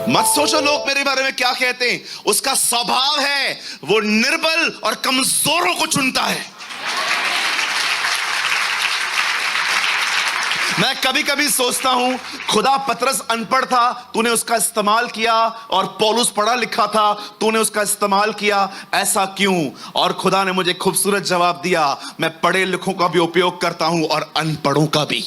मत सोचो लोग मेरे बारे में क्या कहते हैं। उसका स्वभाव है वो निर्बल और कमजोरों को चुनता है। मैं कभी कभी सोचता हूं, खुदा पतरस अनपढ़ था, तूने उसका इस्तेमाल किया, और पौलुस पढ़ा लिखा था, तूने उसका इस्तेमाल किया, ऐसा क्यों? और खुदा ने मुझे खूबसूरत जवाब दिया, मैं पढ़े लिखों का भी उपयोग करता हूं और अनपढ़ों का भी।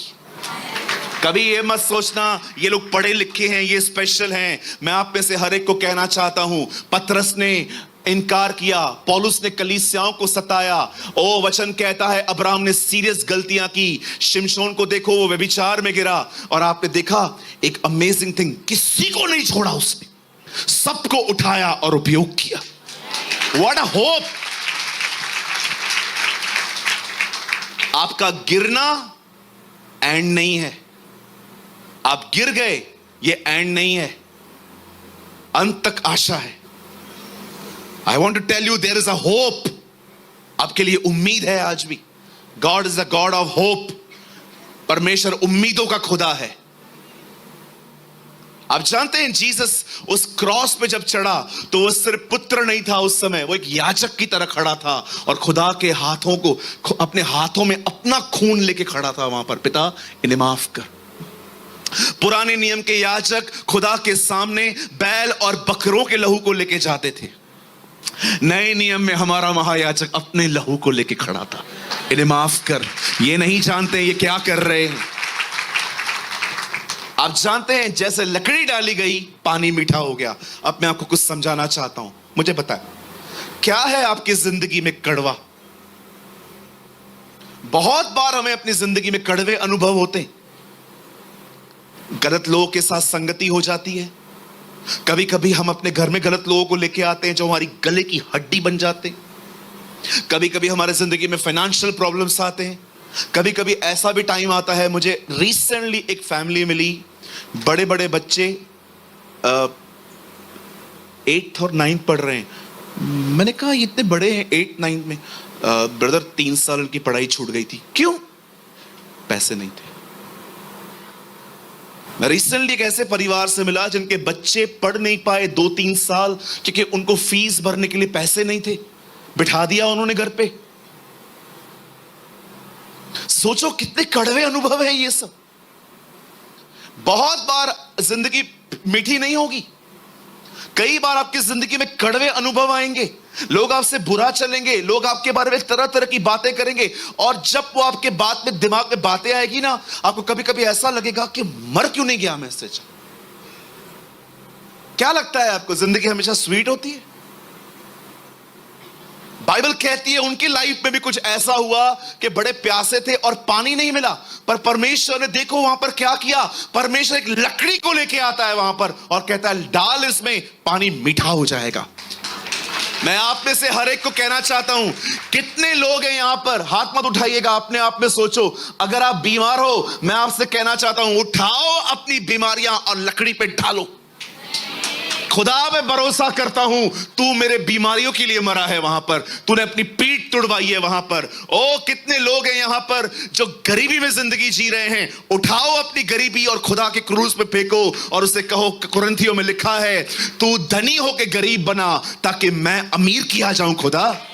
कभी ये मत सोचना ये लोग पढ़े लिखे हैं, ये स्पेशल हैं। मैं आप में से हर एक को कहना चाहता हूं, पतरस ने इनकार किया, पौलुस ने कलीसियाओं को सताया। ओ वचन कहता है अब्राहम ने सीरियस गलतियां की। शिमशोन को देखो, वो व्यभिचार में गिरा, और आपने देखा एक अमेजिंग थिंग, किसी को नहीं छोड़ा उसने, सबको उठाया और उपयोग किया। What a hope! आपका गिरना एंड नहीं है। आप गिर गए, ये एंड नहीं है, अंत तक आशा है। I want to tell you there is a hope. आपके लिए उम्मीद है आज भी। God is a God of hope. परमेश्वर उम्मीदों का खुदा है। आप जानते हैं जीसस उस क्रॉस पे जब चढ़ा तो वो सिर्फ पुत्र नहीं था, उस समय वो एक याजक की तरह खड़ा था और खुदा के हाथों को अपने हाथों में अपना खून लेके खड़ा था वहां पर। पिता इन्हें माफ कर। पुराने नियम के याजक खुदा के सामने बैल और बकरों के लहू को लेके जाते थे। नए नियम में हमारा महायाजक अपने लहू को लेके खड़ा था। इन्हें माफ कर। ये नहीं जानते ये क्या कर रहे हैं। आप जानते हैं जैसे लकड़ी डाली गई पानी मीठा हो गया। अब मैं आपको कुछ समझाना चाहता हूं। मुझे बताएं क्या है आपकी जिंदगी में कड़वा? बहुत बार हमें अपनी जिंदगी में कड़वे अनुभव होते हैं। गलत लोगों के साथ संगति हो जाती है। कभी कभी हम अपने घर में गलत लोगों को लेके आते हैं जो हमारी गले की हड्डी बन जाते हैं। कभी कभी हमारे जिंदगी में फाइनेंशियल प्रॉब्लम्स आते हैं। कभी कभी ऐसा भी टाइम आता है, मुझे रिसेंटली एक फैमिली मिली, बड़े बड़े बच्चे 8th और 9th पढ़ रहे हैं। मैंने कहा ये इतने बड़े हैं 8th 9th में। ब्रदर 3 साल उनकी पढ़ाई छूट गई थी। क्यों? पैसे नहीं थे। मैं रिसेंटली एक ऐसे परिवार से मिला जिनके बच्चे पढ़ नहीं पाए 2-3 साल क्योंकि उनको फीस भरने के लिए पैसे नहीं थे। बिठा दिया उन्होंने घर पे। सोचो कितने कड़वे अनुभव है ये सब। बहुत बार जिंदगी मीठी नहीं होगी। कई बार आपकी जिंदगी में कड़वे अनुभव आएंगे। लोग आपसे बुरा चलेंगे, लोग आपके बारे में तरह तरह की बातें करेंगे, और जब वो आपके बात में दिमाग में बातें आएगी ना, आपको कभी कभी ऐसा लगेगा कि मर क्यों नहीं गया मैं इससे। क्या लगता है आपको जिंदगी हमेशा स्वीट होती है? बाइबल कहती है उनकी लाइफ में भी कुछ ऐसा हुआ कि बड़े प्यासे थे और पानी नहीं मिला, पर परमेश्वर ने देखो वहां पर क्या किया। परमेश्वर एक लकड़ी को लेके आता है वहां पर और कहता है डाल इसमें, पानी मीठा हो जाएगा। मैं आप में से हर एक को कहना चाहता हूं, कितने लोग हैं यहां पर, हाथ मत उठाइएगा, अपने आप में सोचो। अगर आप बीमार हो, मैं आपसे कहना चाहता हूं उठाओ अपनी बीमारियां और लकड़ी पे डालो। खुदा मैं भरोसा करता हूं तू मेरे बीमारियों के लिए मरा है, वहां पर तूने अपनी पीठ तुड़वाई है वहां पर। ओ कितने लोग हैं यहां पर जो गरीबी में जिंदगी जी रहे हैं। उठाओ अपनी गरीबी और खुदा के क्रूस पे फेंको और उसे कहो, कुरिन्थियों में लिखा है तू धनी होके गरीब बना ताकि मैं अमीर किया जाऊं खुदा।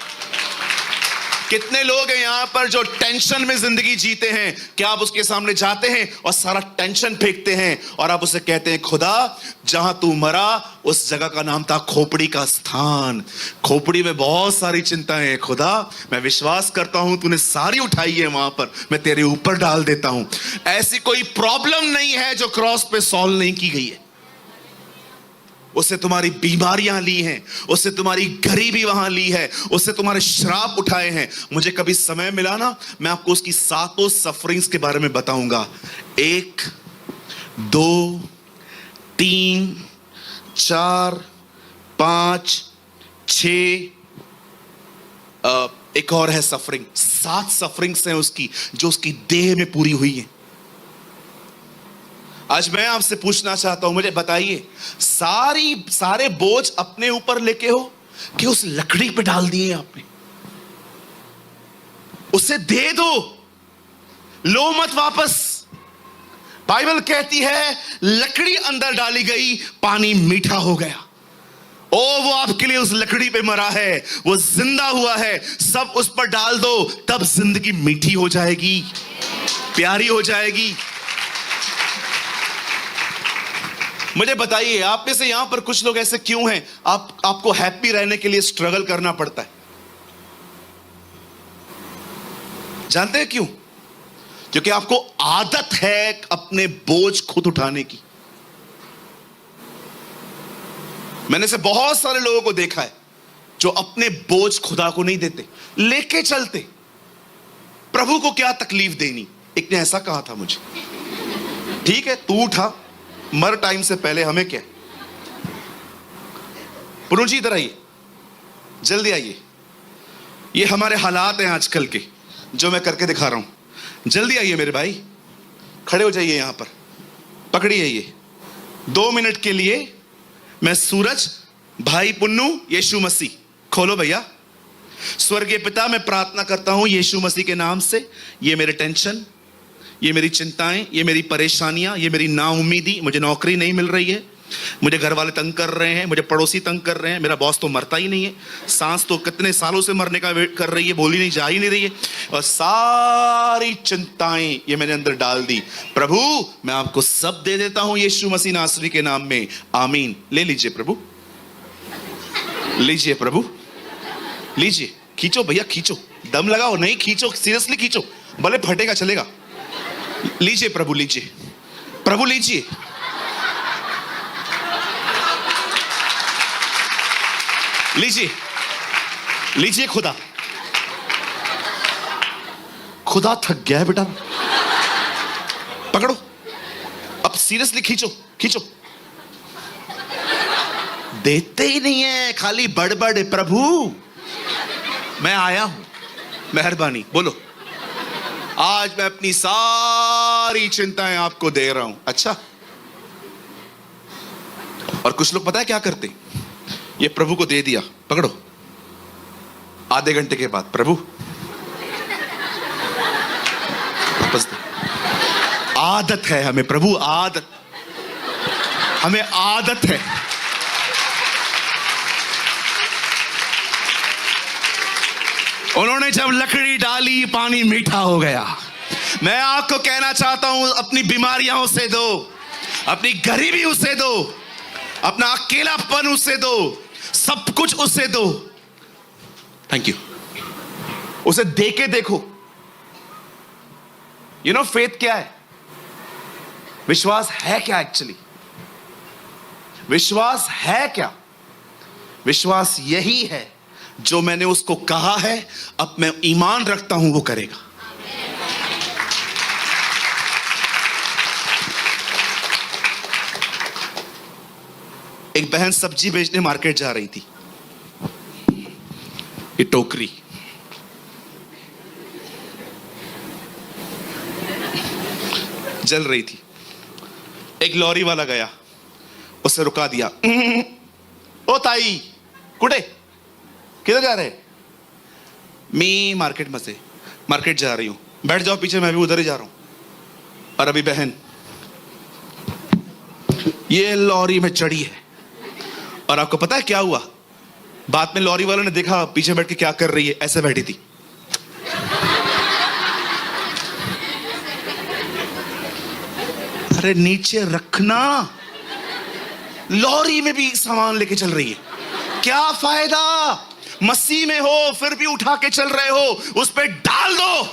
कितने लोग हैं यहां पर जो टेंशन में जिंदगी जीते हैं। क्या आप उसके सामने जाते हैं और सारा टेंशन फेंकते हैं और आप उसे कहते हैं खुदा जहां तू मरा उस जगह का नाम था खोपड़ी का स्थान। खोपड़ी में बहुत सारी चिंताएं हैं खुदा, मैं विश्वास करता हूं तूने सारी उठाई है वहां पर, मैं तेरे ऊपर डाल देता हूं। ऐसी कोई प्रॉब्लम नहीं है जो क्रॉस पे सॉल्व नहीं की गई है। उससे तुम्हारी बीमारियां ली हैं, उससे तुम्हारी गरीबी वहां ली है, उससे तुम्हारे श्राप उठाए हैं। मुझे कभी समय मिला ना, मैं आपको उसकी 7 सफरिंग्स के बारे में बताऊंगा। 1 2 3 4 5 6 एक और है सफरिंग। 7 सफरिंग्स हैं उसकी जो उसकी देह में पूरी हुई है। आज मैं आपसे पूछना चाहता हूं, मुझे बताइए सारे बोझ अपने ऊपर लेके हो कि उस लकड़ी पे डाल दिए आपने? उसे दे दो, लो मत वापस। बाइबल कहती है लकड़ी अंदर डाली गई, पानी मीठा हो गया। ओ वो आपके लिए उस लकड़ी पे मरा है, वो जिंदा हुआ है, सब उस पर डाल दो, तब जिंदगी मीठी हो जाएगी, प्यारी हो जाएगी। मुझे बताइए, आप में से यहां पर कुछ लोग ऐसे क्यों हैं, आपको हैप्पी रहने के लिए स्ट्रगल करना पड़ता है? जानते हैं क्यों? क्योंकि आपको आदत है अपने बोझ खुद उठाने की। मैंने से बहुत सारे लोगों को देखा है जो अपने बोझ खुदा को नहीं देते, लेके चलते। प्रभु को क्या तकलीफ देनी। एक ने ऐसा कहा था मुझे, ठीक है तू उठा, मर टाइम से पहले, हमें क्या। पुरुष जी इधर आइए, जल्दी आइए। ये हमारे हालात हैं आजकल के, जो मैं करके दिखा रहा हूं। जल्दी आइए मेरे भाई, खड़े हो जाइए यहां पर, पकड़िए ये 2 मिनट के लिए। मैं सूरज, भाई पुन्नू, यीशु मसीह। खोलो भैया। स्वर्गीय पिता, मैं प्रार्थना करता हूं यीशु मसीह के नाम से, ये मेरे टेंशन, ये मेरी चिंताएं, ये मेरी परेशानियां, ये मेरी नाउम्मीदी, मुझे नौकरी नहीं मिल रही है, मुझे घर वाले तंग कर रहे हैं, मुझे पड़ोसी तंग कर रहे हैं, मेरा बॉस तो मरता ही नहीं है, सांस तो कितने सालों से मरने का वेट कर रही है, बोली नहीं, जा ही नहीं रही है, और सारी चिंताएं ये मैंने अंदर डाल दी। प्रभु मैं आपको सब दे देता हूं यीशु मसीह नासरी के नाम में, आमीन। ले लीजिए प्रभु, लीजिए प्रभु, लीजिए। खींचो भैया, खींचो, दम लगाओ, नहीं खींचो, सीरियसली खींचो, भले फटेगा चलेगा। लीजिए प्रभु, लीजिए प्रभु, लीजिए। लीजिए, लीजिए। खुदा, खुदा थक गया है बेटा, पकड़ो अब, सीरियसली खींचो, खींचो। देते ही नहीं है, खाली बड़बड़। प्रभु मैं आया हूं, मेहरबानी बोलो। आज मैं अपनी सारी चिंताएं आपको दे रहा हूं। अच्छा, और कुछ लोग पता है क्या करते, ये प्रभु को दे दिया, पकड़ो, आधे घंटे के बाद प्रभु वापस दे। आदत है हमें प्रभु, आदत, हमें आदत है। उन्होंने जब लकड़ी डाली, पानी मीठा हो गया। मैं आपको कहना चाहता हूं, अपनी बीमारियां उसे दो, अपनी गरीबी उसे दो, अपना अकेलापन उसे दो, सब कुछ उसे दो। Thank you. उसे दे के देखो। यू नो फेथ क्या है? विश्वास है क्या एक्चुअली? विश्वास है क्या? विश्वास यही है, जो मैंने उसको कहा है, अब मैं ईमान रखता हूं वो करेगा। एक बहन सब्जी बेचने मार्केट जा रही थी, ये टोकरी, जल रही थी। एक लॉरी वाला गया, उसे रुका दिया। ओ ताई, कुड़े किधर जा रहे? मैं मार्केट में से, मार्केट जा रही हूं, बैठ जाओ पीछे, मैं भी उधर ही जा रहा हूं। और अभी बहन ये लॉरी में चढ़ी है, और आपको पता है क्या हुआ? बाद में लॉरी वालों ने देखा पीछे बैठ के क्या कर रही है, ऐसे बैठी थी। अरे नीचे रखना, लॉरी में भी सामान लेके चल रही है, क्या फायदा? मसीह में हो फिर भी उठा के चल रहे हो, उस पे डाल दो।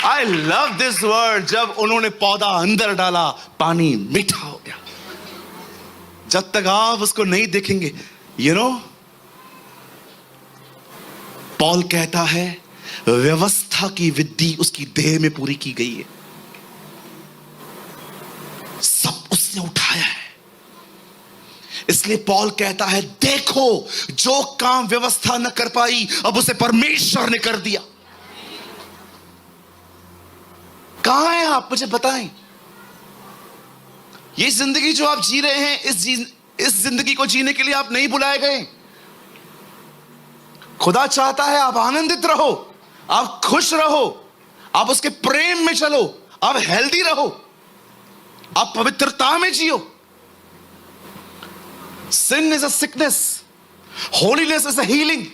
I love this word. जब उन्होंने पौधा अंदर डाला, पानी मीठा हो गया। जब तक आप उसको नहीं देखेंगे, यू नो, पॉल कहता है व्यवस्था की विधि उसकी देह में पूरी की गई है, सब उसने उठाया है। इसलिए पॉल कहता है देखो, जो काम व्यवस्था न कर पाई, अब उसे परमेश्वर ने कर दिया। कहां हैं आप, मुझे बताएं। ये जिंदगी जो आप जी रहे हैं, इस जिंदगी को जीने के लिए आप नहीं बुलाए गए। खुदा चाहता है आप आनंदित रहो, आप खुश रहो, आप उसके प्रेम में चलो, आप हेल्दी रहो, आप पवित्रता में जियो। Sin is a sickness, holiness is a healing.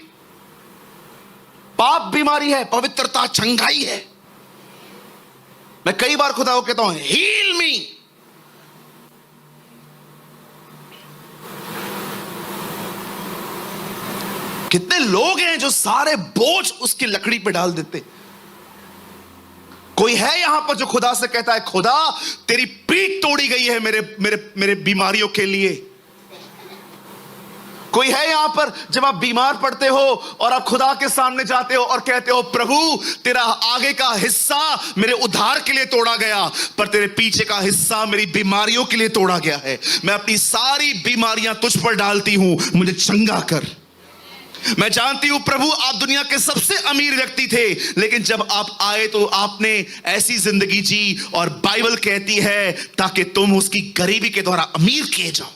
पाप बीमारी है, पवित्रता चंगाई है। मैं कई बार खुदा को कहता हूं हील मी। कितने लोग हैं जो सारे बोझ उसकी लकड़ी पे डाल देते। कोई है यहां पर जो खुदा से कहता है खुदा तेरी पीठ तोड़ी गई है मेरे मेरे मेरे बीमारियों के लिए। कोई है यहां पर जब आप बीमार पड़ते हो और आप खुदा के सामने जाते हो और कहते हो प्रभु तेरा आगे का हिस्सा मेरे उद्धार के लिए तोड़ा गया, पर तेरे पीछे का हिस्सा मेरी बीमारियों के लिए तोड़ा गया है। मैं अपनी सारी बीमारियां तुझ पर डालती हूं, मुझे चंगा कर। मैं जानती हूं प्रभु आप दुनिया के सबसे अमीर व्यक्ति थे, लेकिन जब आप आए तो आपने ऐसी जिंदगी जी और बाइबल कहती है ताकि तुम उसकी गरीबी के द्वारा अमीर किए जाओ।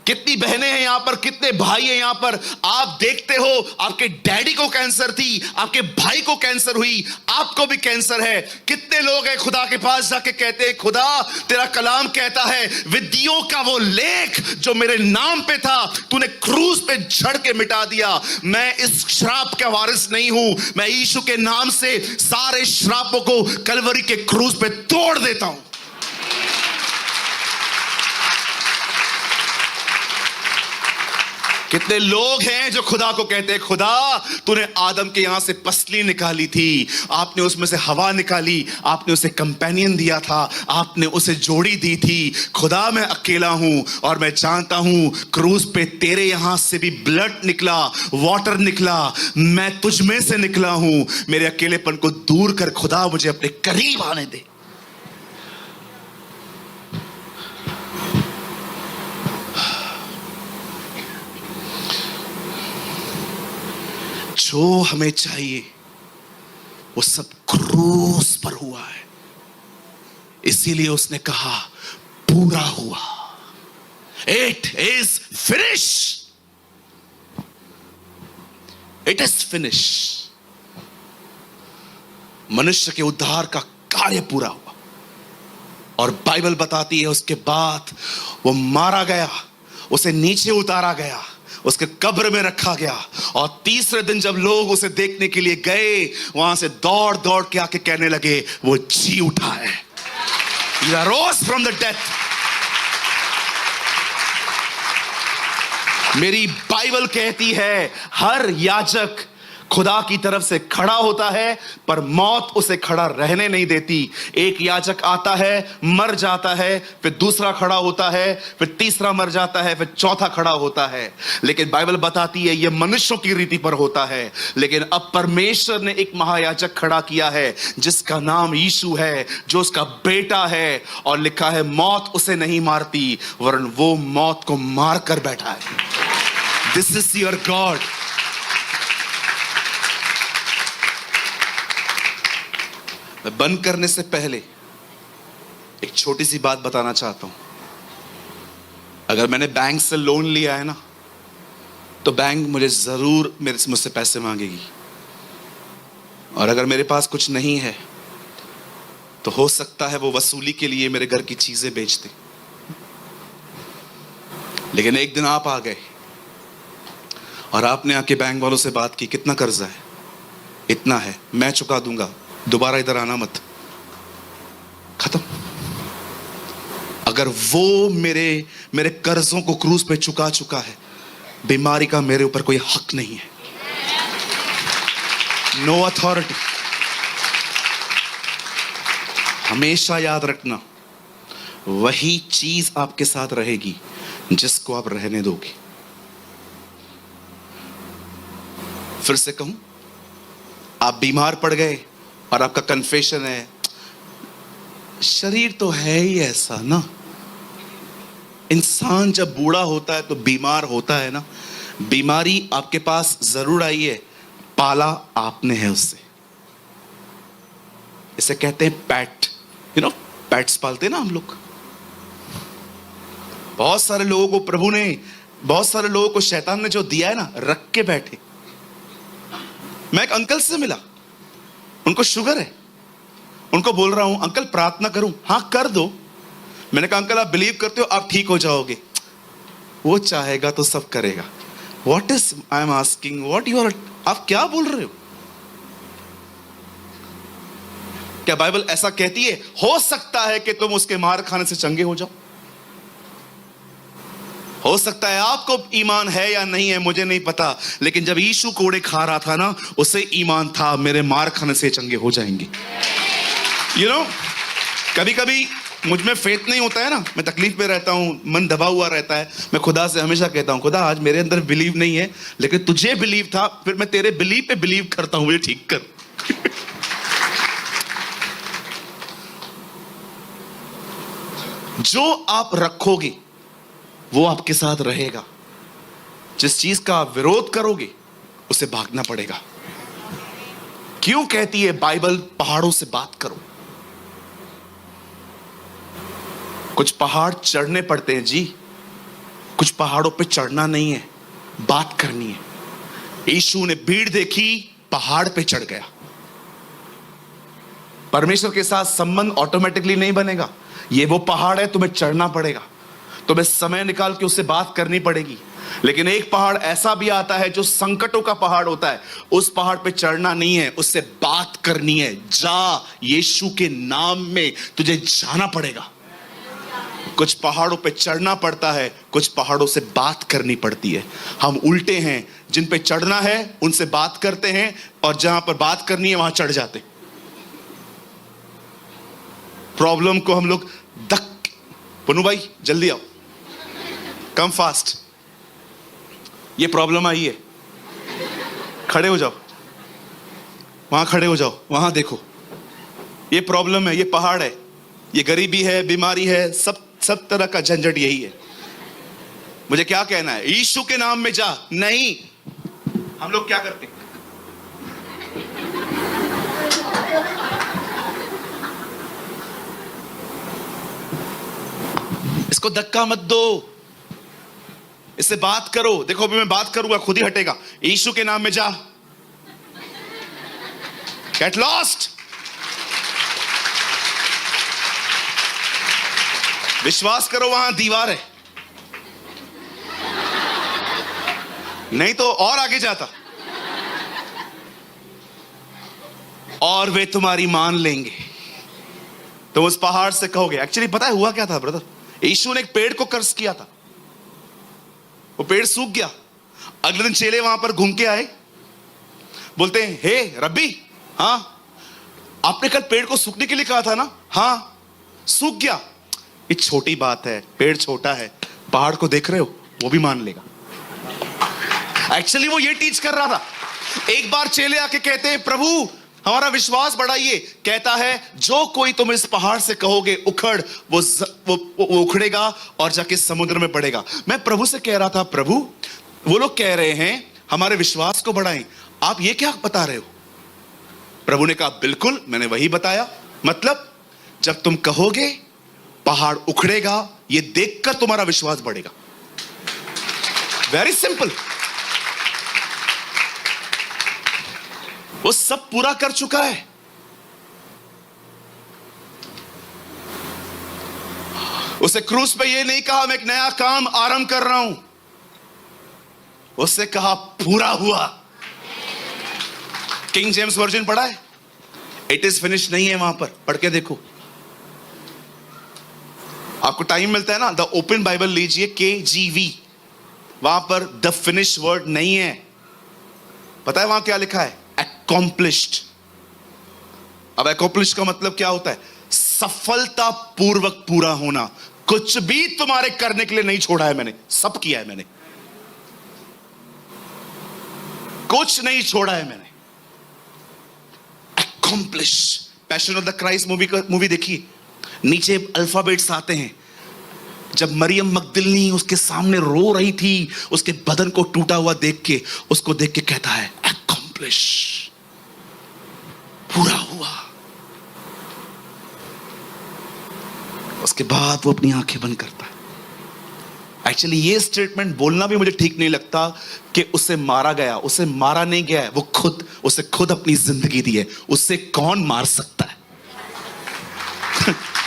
कितनी बहनें हैं यहां पर, कितने भाई हैं यहां पर, आप देखते हो आपके डैडी को कैंसर थी, आपके भाई को कैंसर हुई, आपको भी कैंसर है। कितने लोग हैं खुदा के पास जाके कहते हैं खुदा तेरा कलाम कहता है विधियों का वो लेख जो मेरे नाम पे था तूने क्रूस पे झड़ के मिटा दिया। मैं इस श्राप का वारिस नहीं हूं, मैं यीशु के नाम से सारे श्रापों को कलवरी के क्रूस पे तोड़ देता हूं। कितने लोग हैं जो खुदा को कहते हैं खुदा तूने आदम के यहां से पसली निकाली थी, आपने उसमें से हवा निकाली, आपने उसे कंपेनियन दिया था, आपने उसे जोड़ी दी थी। खुदा मैं अकेला हूं और मैं जानता हूं क्रूस पे तेरे यहां से भी ब्लड निकला, वाटर निकला, मैं तुझ में से निकला हूं। मेरे अकेलेपन को दूर कर खुदा, मुझे अपने करीब आने दे। जो हमें चाहिए वो सब क्रूस पर हुआ है, इसीलिए उसने कहा पूरा हुआ। It is finish, it is finish. मनुष्य के उद्धार का कार्य पूरा हुआ और बाइबल बताती है उसके बाद वो मारा गया, उसे नीचे उतारा गया, उसके कब्र में रखा गया और तीसरे दिन जब लोग उसे देखने के लिए गए वहां से दौड़ दौड़ के आके कहने लगे वो जी उठा है, he arose from the death। मेरी बाइबल कहती है हर याजक खुदा की तरफ से खड़ा होता है पर मौत उसे खड़ा रहने नहीं देती। एक याजक आता है, मर जाता है, फिर दूसरा खड़ा होता है, फिर तीसरा मर जाता है, फिर चौथा खड़ा होता है। लेकिन बाइबल बताती है यह मनुष्यों की रीति पर होता है, लेकिन अब परमेश्वर ने एक महायाजक खड़ा किया है जिसका नाम यीशु है, जो उसका बेटा है, और लिखा है मौत उसे नहीं मारती वरन वो मौत को मार कर बैठा है। This is your God. मैं बंद करने से पहले एक छोटी सी बात बताना चाहता हूं। अगर मैंने बैंक से लोन लिया है ना, तो बैंक मुझे जरूर मुझसे पैसे मांगेगी, और अगर मेरे पास कुछ नहीं है तो हो सकता है वो वसूली के लिए मेरे घर की चीजें बेच दे। लेकिन एक दिन आप आ गए और आपने आके बैंक वालों से बात की कितना कर्जा है, इतना है, मैं चुका दूंगा, दोबारा इधर आना मत, खत्म। अगर वो मेरे कर्जों को क्रूस पे चुका चुका है, बीमारी का मेरे ऊपर कोई हक नहीं है। No authority. हमेशा याद रखना वही चीज आपके साथ रहेगी जिसको आप रहने दोगे। फिर से कहूं, आप बीमार पड़ गए और आपका कन्फेशन है शरीर तो है ही ऐसा ना, इंसान जब बूढ़ा होता है तो बीमार होता है ना। बीमारी आपके पास जरूर आई है, पाला आपने है उससे। इसे कहते हैं पैट, पैट्स पालते हैं ना हम लोग। बहुत सारे लोगों को प्रभु ने बहुत सारे लोगों को शैतान ने जो दिया है ना, रख के बैठे। मैं एक अंकल से मिला, उनको शुगर है, उनको बोल रहा हूं अंकल प्रार्थना करूं? हाँ कर दो। मैंने कहा अंकल आप बिलीव करते हो आप ठीक हो जाओगे? वो चाहेगा तो सब करेगा। What is I am asking what you are, आप क्या बोल रहे हो? क्या बाइबल ऐसा कहती है हो सकता है कि तुम उसके मार खाने से चंगे हो जाओ? हो सकता है, आपको ईमान है या नहीं है मुझे नहीं पता, लेकिन जब यीशु कोड़े खा रहा था ना, उसे ईमान था मेरे मार खाने से चंगे हो जाएंगे। यू नो, कभी कभी मुझ में फेथ नहीं होता है ना, मैं तकलीफ में रहता हूं, मन दबा हुआ रहता है, मैं खुदा से हमेशा कहता हूं खुदा आज मेरे अंदर बिलीव नहीं है, लेकिन तुझे बिलीव था, फिर मैं तेरे बिलीव पे बिलीव करता हूं, मुझे ठीक कर। जो आप रखोगे वो आपके साथ रहेगा। जिस चीज का आप विरोध करोगे उसे भागना पड़ेगा। क्यों कहती है बाइबल पहाड़ों से बात करो? कुछ पहाड़ चढ़ने पड़ते हैं जी, कुछ पहाड़ों पे चढ़ना नहीं है, बात करनी है। यीशु ने भीड़ देखी, पहाड़ पे चढ़ गया। परमेश्वर के साथ संबंध ऑटोमेटिकली नहीं बनेगा। ये वो पहाड़ है, तुम्हें चढ़ना पड़ेगा, तुम्हें समय निकाल के उससे बात करनी पड़ेगी। लेकिन एक पहाड़ ऐसा भी आता है जो संकटों का पहाड़ होता है, उस पहाड़ पे चढ़ना नहीं है, उससे बात करनी है। जा, यीशु के नाम में तुझे जाना पड़ेगा। कुछ पहाड़ों पे चढ़ना पड़ता है, कुछ पहाड़ों से बात करनी पड़ती है। हम उल्टे हैं, जिन पे चढ़ना है उनसे बात करते हैं, और जहां पर बात करनी है वहां चढ़ जाते। प्रॉब्लम को हम लोग पन्नू भाई जल्दी आओ, कम फास्ट, ये प्रॉब्लम आई है, खड़े हो जाओ, वहां खड़े हो जाओ, वहां देखो, ये प्रॉब्लम है, ये पहाड़ है, ये गरीबी है, बीमारी है, सब तरह का झंझट यही है। मुझे क्या कहना है? यीशु के नाम में जा। नहीं, हम लोग क्या करते हैं? इसको धक्का मत दो, इससे बात करो। देखो अभी मैं बात करूंगा, खुद ही हटेगा। यीशु के नाम में जा, गेट लॉस्ट। विश्वास करो वहां दीवार है, नहीं तो और आगे जाता, और वे तुम्हारी मान लेंगे। तुम उस पहाड़ से कहोगे। एक्चुअली पता है हुआ क्या था ब्रदर? यीशु ने एक पेड़ को कर्ज किया था, वो पेड़ सूख गया। अगले दिन चेले वहां पर घूम के आए, बोलते हैं हे रब्बी, हाँ आपने कल पेड़ को सूखने के लिए कहा था ना? हाँ सूख गया। ये छोटी बात है, पेड़ छोटा है, पहाड़ को देख रहे हो, वो भी मान लेगा। एक्चुअली वो ये टीच कर रहा था। एक बार चेले आके कहते हैं प्रभु हमारा विश्वास बढ़ाइए। कहता है जो कोई तुम इस पहाड़ से कहोगे उखड़, वो उखड़ेगा और जाके समुद्र में पड़ेगा। मैं प्रभु से कह रहा था प्रभु वो लोग कह रहे हैं हमारे विश्वास को बढ़ाएं, आप ये क्या बता रहे हो? प्रभु ने कहा बिल्कुल मैंने वही बताया। मतलब जब तुम कहोगे पहाड़ उखड़ेगा, ये देखकर तुम्हारा विश्वास बढ़ेगा। Very simple. वो सब पूरा कर चुका है। उसे क्रूस पे ये नहीं कहा मैं एक नया काम आरंभ कर रहा हूं, उससे कहा पूरा हुआ। किंग जेम्स वर्जन पढ़ा है? इट इज फिनिश नहीं है वहां पर, पढ़ के देखो। आपको टाइम मिलता है ना, द ओपन बाइबल लीजिए, KGV, वहां पर द फिनिश वर्ड नहीं है। पता है वहां क्या लिखा है? Accomplished। अब accomplished का मतलब क्या होता है? सफलता पूर्वक पूरा होना। कुछ भी तुम्हारे करने के लिए नहीं छोड़ा है मैंने, सब किया है मैंने, कुछ नहीं छोड़ा है मैंने। Accomplished। Passion of the Christ movie देखिए, नीचे अल्फाबेट्स आते हैं। जब मरियम मगदलिनी उसके सामने रो रही थी, उसके बदन को टूटा हुआ देख के, उसको देख के कहता है Accomplish, पूरा हुआ। उसके बाद वो अपनी आंखें बंद करता है। एक्चुअली ये स्टेटमेंट बोलना भी मुझे ठीक नहीं लगता कि उसे मारा गया। उसे मारा नहीं गया है, वो उसे खुद अपनी जिंदगी दी है। उससे कौन मार सकता है?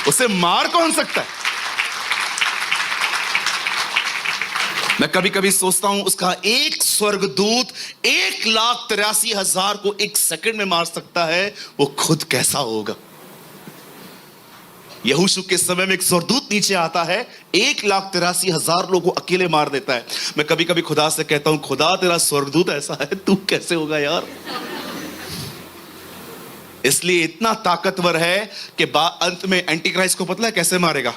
उसे मार कौन सकता है? मैं कभी कभी सोचता हूं उसका एक स्वर्गदूत 1,83,000 को एक सेकंड में मार सकता है, वो खुद कैसा होगा? यहोशू के समय में एक स्वर्गदूत नीचे आता है, 1,83,000 लोगों को अकेले मार देता है। मैं कभी कभी खुदा से कहता हूं, खुदा तेरा स्वर्गदूत ऐसा है, तू कैसे होगा यार? इसलिए इतना ताकतवर है कि अंत में एंटी क्राइस्ट को पता है कैसे मारेगा?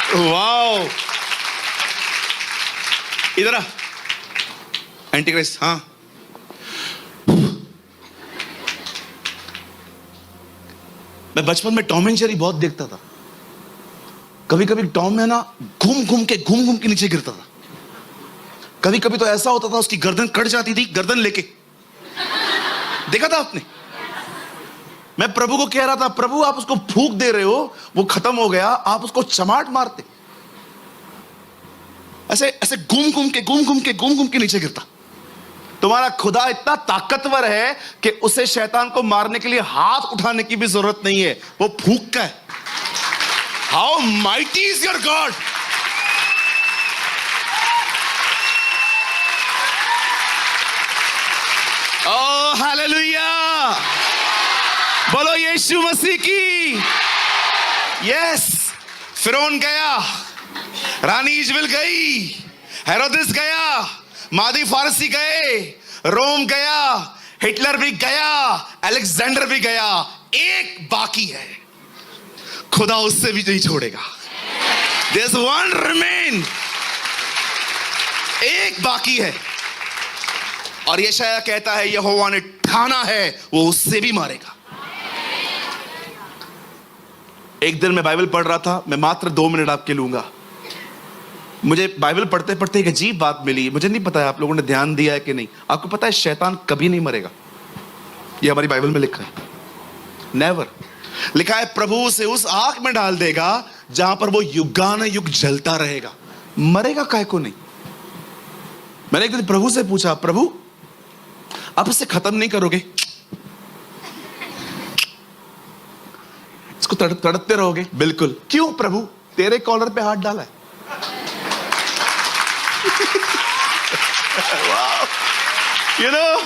वाओ, इधर आ एंटी क्राइस्ट। हाँ, मैं बचपन में टॉम एंड जेरी बहुत देखता था। कभी कभी टॉम है ना घूम घूम के नीचे गिरता था। कभी कभी तो ऐसा होता था उसकी गर्दन कट जाती थी, गर्दन लेके। देखा था आपने? मैं प्रभु को कह रहा था, प्रभु आप उसको फूंक दे रहे हो, वो खत्म हो गया, आप उसको चमाट मारते। ऐसे ऐसे घूम घूम के नीचे गिरता। तुम्हारा खुदा इतना ताकतवर है कि उसे शैतान को मारने के लिए हाथ उठाने की भी जरूरत नहीं है, वो फूंक का है। How mighty is your God! Oh hallelujah! बोलो यीशु मसीह की। यस, फिरौन गया, रानी इजबेल गई, हेरोदेस गया, मादी फारसी गए, रोम गया, हिटलर भी गया, अलेक्जेंडर भी गया, एक बाकी है। खुदा उससे भी नहीं छोड़ेगा। There's one remain, एक बाकी है। और यशायाह कहता है, यहोवा ने ठाना है वो उससे भी मारेगा। एक दिन मैं बाइबल पढ़ रहा था, मैं मात्र 2 मिनट आपके लूंगा। मुझे बाइबल पढ़ते पढ़ते एक अजीब बात मिली। मुझे नहीं पता है आप लोगों ने ध्यान दिया है कि नहीं। आपको पता है शैतान कभी नहीं मरेगा, ये हमारी बाइबल में लिखा है। नेवर। लिखा है प्रभु उसे उस आग में डाल देगा जहां पर वो युगानुयुग जलता रहेगा। मरेगा काहे को नहीं। मैंने एक दिन प्रभु से पूछा, प्रभु आप इसे खत्म नहीं करोगे? इसको तड़पते रहोगे? बिल्कुल। क्यों प्रभु? तेरे कॉलर पे हाथ डाला है। You know,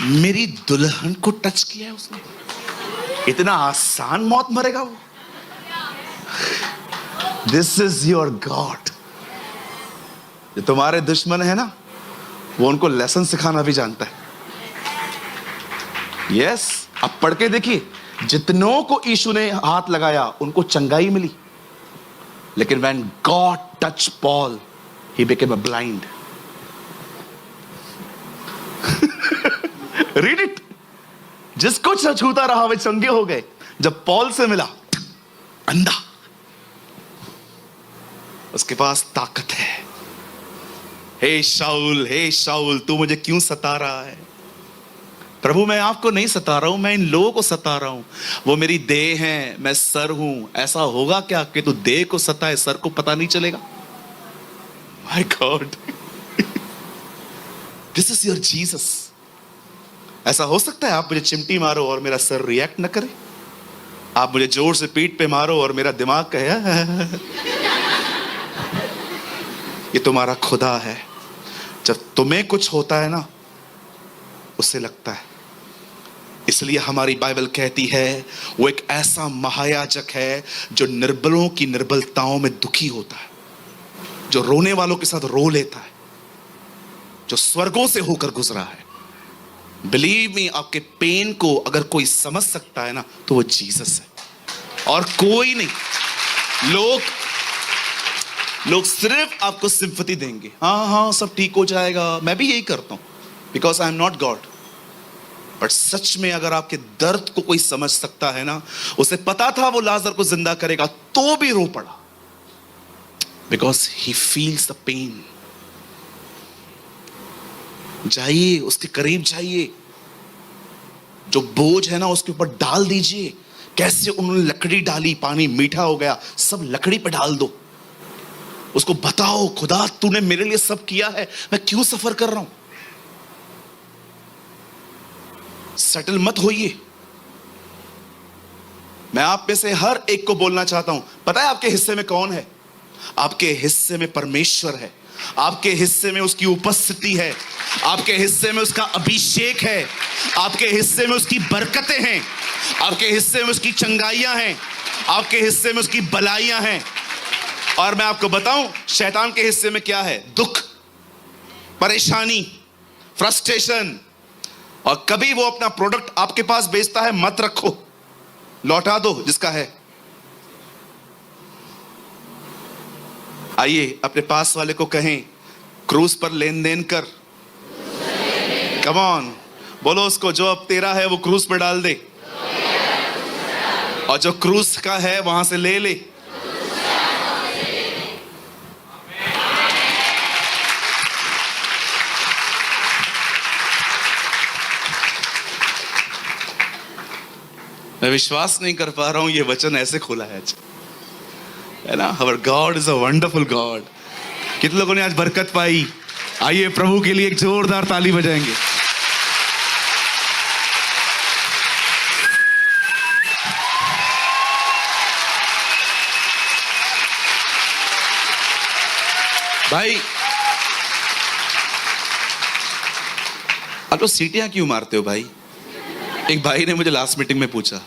मेरी दुल्हन को टच किया है उसने। इतना आसान मौत मरेगा वो? This is your God. जो तुम्हारे दुश्मन है ना, वो उनको लेसन सिखाना भी जानता है। यस, अब पढ़ के देखिए, जितनों को यीशु ने हाथ लगाया उनको चंगाई मिली, लेकिन when God touched Paul, he became a blind. Read it. जिसको छूता रहा वे चंगे हो गए। जब पॉल से मिला, अंधा, उसके पास ताकत है। हे शाऊल तू मुझे क्यों सता रहा है? प्रभु मैं आपको नहीं सता रहा हूं, मैं इन लोगों को सता रहा हूं। वो मेरी देह है, मैं सर हूं। ऐसा होगा क्या कि तू देह को सताए, सर को पता नहीं चलेगा? My God, this is your Jesus. ऐसा हो सकता है आप मुझे चिमटी मारो और मेरा सर रिएक्ट न करे? आप मुझे जोर से पीठ पे मारो और मेरा दिमाग कहे? ये तुम्हारा खुदा है। जब तुम्हें कुछ होता है ना, उससे लगता है। इसलिए हमारी बाइबल कहती है वो एक ऐसा महायाजक है जो निर्बलों की निर्बलताओं में दुखी होता है, जो रोने वालों के साथ रो लेता है, जो स्वर्गों से होकर गुजरा है। बिलीव मी, आपके पेन को अगर कोई समझ सकता है ना, तो वो जीसस है और कोई नहीं। लोग सिर्फ आपको सिंपैथी देंगे, हाँ सब ठीक हो जाएगा। मैं भी यही करता हूं, because I am not God. But सच में अगर आपके दर्द को कोई समझ सकता है ना, उसे पता था वो लाजर को जिंदा करेगा तो भी रो पड़ा, because he feels the pain. जाइए, उसके करीब जाइए। जो बोझ है ना उसके ऊपर डाल दीजिए। कैसे उन्होंने लकड़ी डाली, पानी मीठा हो गया, सब लकड़ी पर डाल दो। उसको बताओ, खुदा तूने मेरे लिए सब किया है, मैं क्यों सफर कर रहा हूं। सेटल मत होइए। मैं आप में से हर एक को बोलना चाहता हूं, पता है आपके हिस्से में कौन है? आपके हिस्से में परमेश्वर है। आपके हिस्से में उसकी उपस्थिति है। आपके हिस्से में उसका अभिषेक है। आपके हिस्से में उसकी बरकतें हैं। आपके हिस्से में उसकी चंगाइयां हैं। आपके हिस्से में उसकी भलाइयां हैं। और मैं आपको बताऊं, शैतान के हिस्से में क्या है? दुख, परेशानी, फ्रस्ट्रेशन। और कभी वो अपना प्रोडक्ट आपके पास बेचता है, मत रखो, लौटा दो जिसका है। आइए अपने पास वाले को कहें, क्रूज पर लेन देन कर। कम ऑन, बोलो उसको, जो अब तेरा है वो क्रूज पर डाल दे, और जो क्रूज का है वहां से ले ले। मैं विश्वास नहीं कर पा रहा हूं, ये वचन ऐसे खुला है ना। Our God is a wonderful God। कितने लोगों ने आज बरकत पाई? आइए प्रभु के लिए एक जोरदार ताली बजाएंगे। भाई आप लोग सीटियां क्यों मारते हो भाई? एक भाई ने मुझे लास्ट मीटिंग में पूछा।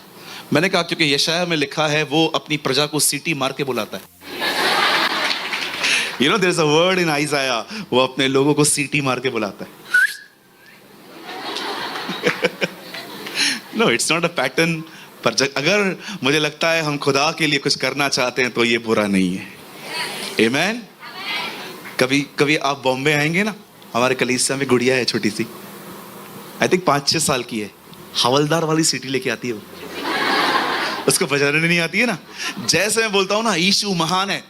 मैंने कहा क्योंकि यशाया में लिखा है वो अपनी प्रजा को सीटी मार के बुलाता है। You know there's a word in Isaiah, वो अपने लोगों को सीटी मार के बुलाता है। No, it's not a pattern। पर अगर मुझे लगता है हम खुदा के लिए कुछ करना चाहते हैं तो ये बुरा नहीं है। Amen। कभी कभी आप बॉम्बे आएंगे ना, हमारे कलीसिया में गुड़िया है छोटी सी, आई थिंक 5-6 साल की है। हवलदार वाली सीटी लेके आती है वो, उसको बजाने नहीं आती है ना। जैसे मैं बोलता हूं ना यीशु महान है,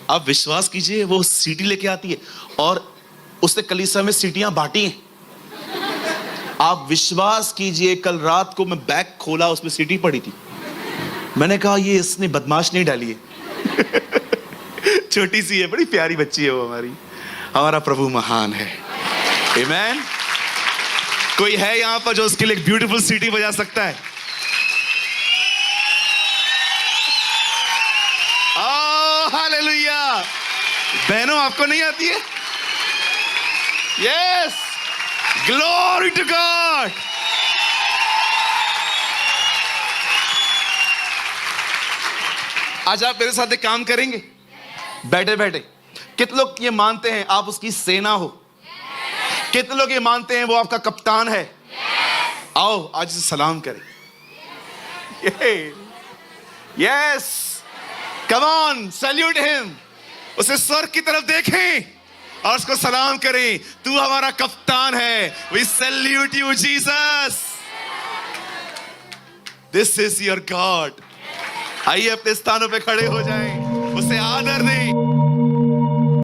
आप विश्वास कीजिए वो सीटी लेके आती है। और उसने कलीसिया में सीटियां बांटी हैं। आप विश्वास कीजिए, कल रात को मैं बैग खोला, उसमें सीटी पड़ी थी। मैंने कहा ये इसने बदमाश नहीं डाली है। छोटी सी है, बड़ी प्यारी बच्ची है वो हमारी। हमारा प्रभु महान है। आमीन। कोई है यहां पर जो उसके लिए एक ब्यूटीफुल सीटी बजा सकता है? Oh hallelujah. बहनों आपको नहीं आती है? Yes, glory to God. आज आप मेरे साथ एक काम करेंगे बैठे बैठे। कितने लोग ये मानते हैं आप उसकी सेना हो? कितने लोग ये मानते हैं वो आपका कप्तान है? आओ आज से सलाम करें। Yes, come on, salute him. उसे स्वर्ग की तरफ देखें और उसको सलाम करें, तू हमारा कप्तान है। We salute you Jesus, this is your God. आइए अपने स्थानों पे खड़े हो जाएं, उसे आदर दें।